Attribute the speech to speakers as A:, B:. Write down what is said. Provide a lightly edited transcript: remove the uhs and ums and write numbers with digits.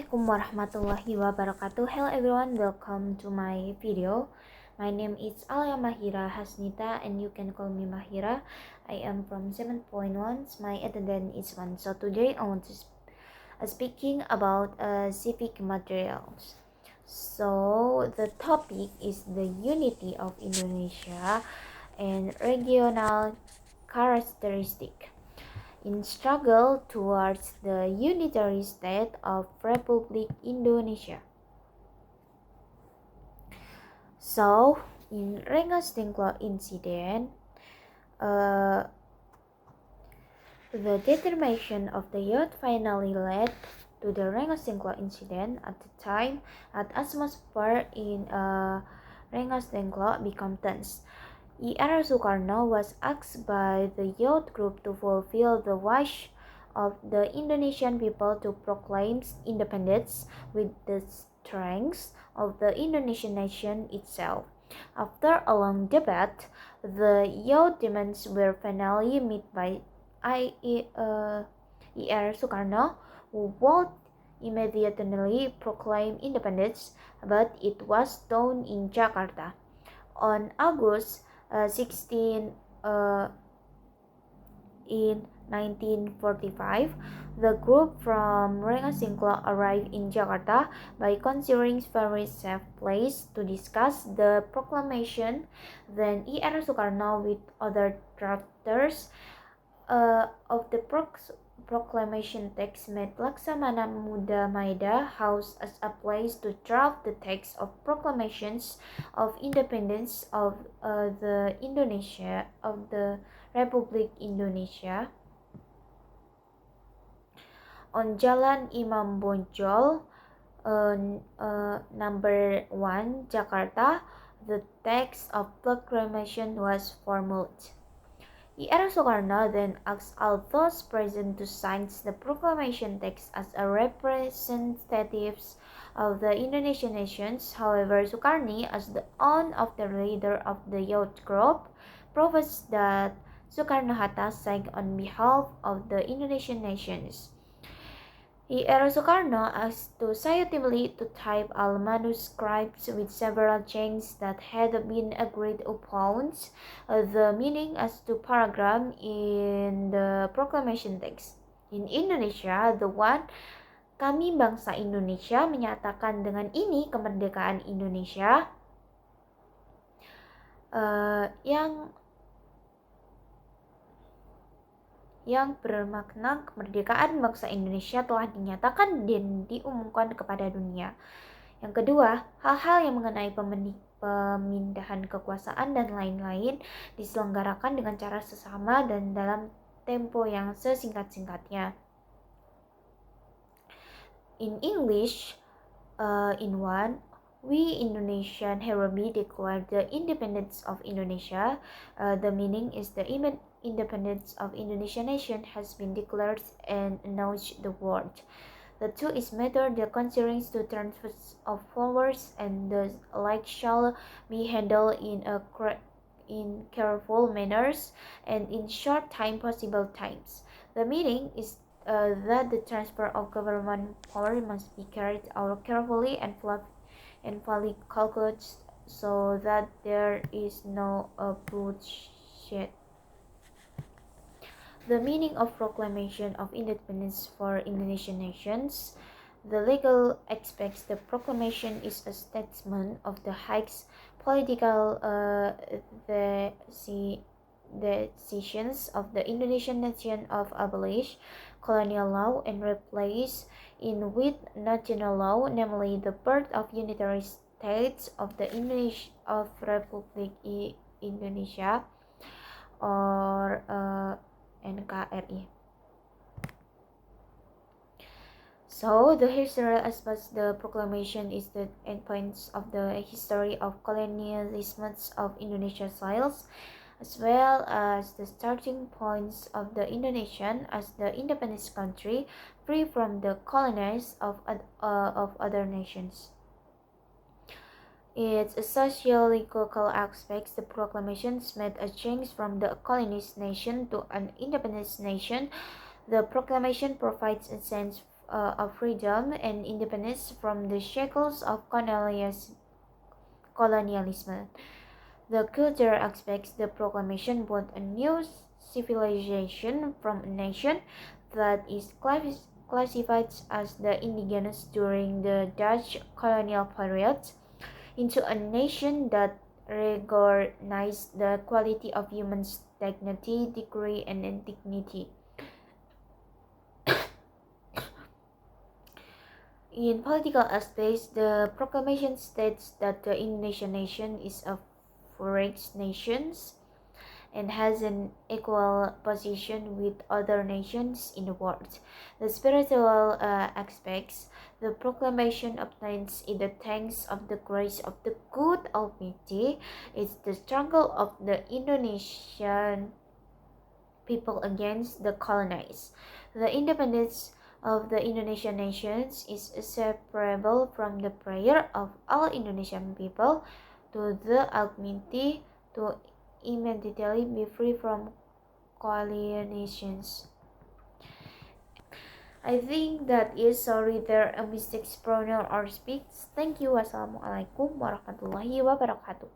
A: Assalamualaikum warahmatullahi wabarakatuh. Hello everyone, welcome to my video. My name is Aaleyah Mahira Hasnita and you can call me Mahira. I am from 7.1. My attendance is 1. So today I want to speaking about civic materials. So the topic is the unity of Indonesia and regional characteristic in struggle towards the unitary state of Republic Indonesia. So, in Rengas Dengklok incident, the determination of the youth finally led to the Rengas Dengklok incident. At the time, at atmosphere in Rengas Dengklok became tense. E.R. Soekarno was asked by the youth group to fulfill the wish of the Indonesian people to proclaim independence with the strength of the Indonesian nation itself. After a long debate, the youth demands were finally met by E.R. Soekarno, who would immediately proclaim independence, but it was done in Jakarta. On August 16 in 1945, the group from Rengas Dengklok arrived in Jakarta by considering very safe place to discuss the proclamation. Then E.R. Soekarno with other drafters of the proclamation text made Laksamana Muda Maeda House as a place to draft the text of proclamations of independence of the Republic Indonesia. On Jalan Imam Bonjol, number 1, Jakarta, the text of proclamation was formulated. E.R. Soekarno then asked all those present to sign the proclamation text as a representatives of the Indonesian nations. However, Soekarno, as the own of the leader of the youth group, professed that Soekarno-Hatta signed on behalf of the Indonesian nations. E.R. Soekarno asked to scientifically to type all manuscripts with several changes that had been agreed upon, the meaning as to paragraph in the proclamation text. In Indonesia, the one, kami bangsa Indonesia menyatakan dengan ini kemerdekaan Indonesia yang bermakna kemerdekaan bangsa Indonesia telah dinyatakan dan diumumkan kepada dunia. Yang kedua, hal-hal yang mengenai pemindahan kekuasaan dan lain-lain diselenggarakan dengan cara sesama dan dalam tempo yang sesingkat-singkatnya. In English, in one, we Indonesian hereby declare the independence of Indonesia. The meaning is the independence of Indonesian nation has been declared and announced the world. The two is matter the concerning to transfer of powers and the like shall be handled in careful manners and in short time possible times. The meaning is that the transfer of government power must be carried out carefully and fully calculated so that there is no bloodshed. The meaning of proclamation of independence for Indonesian nations. The legal aspects. The proclamation is a statement of the highest political decisions of the Indonesian nation of abolish colonial law and replace in with national law, namely the birth of unitary states of the Republic Indonesia or NKRI. So the historical aspects the proclamation is the endpoints of the history of colonialism of Indonesian soils, as well as the starting points of the Indonesian as the independent country, free from the colonies of other nations. Its sociological aspects, the proclamations made a change from the colonized nation to an independent nation. The proclamation provides a sense of freedom and independence from the shackles of colonialism. The cultural aspects the proclamation brought a new civilization from a nation that is classified as the indigenous during the Dutch colonial period into a nation that recognized the quality of human dignity, degree, and dignity. In political aspects, the proclamation states that the Indonesian nation is a free nation and has an equal position with other nations in the world. The spiritual aspects, the proclamation obtains in the thanks of the grace of the good Almighty, is the struggle of the Indonesian people against the colonized. The independence of the Indonesian nations is inseparable from the prayer of all Indonesian people to the Almighty to immediately be free from colonizations. I think that is sorry there a mistakes pronoun or speech. Thank you. Wassalamualaikum warahmatullahi wabarakatuh.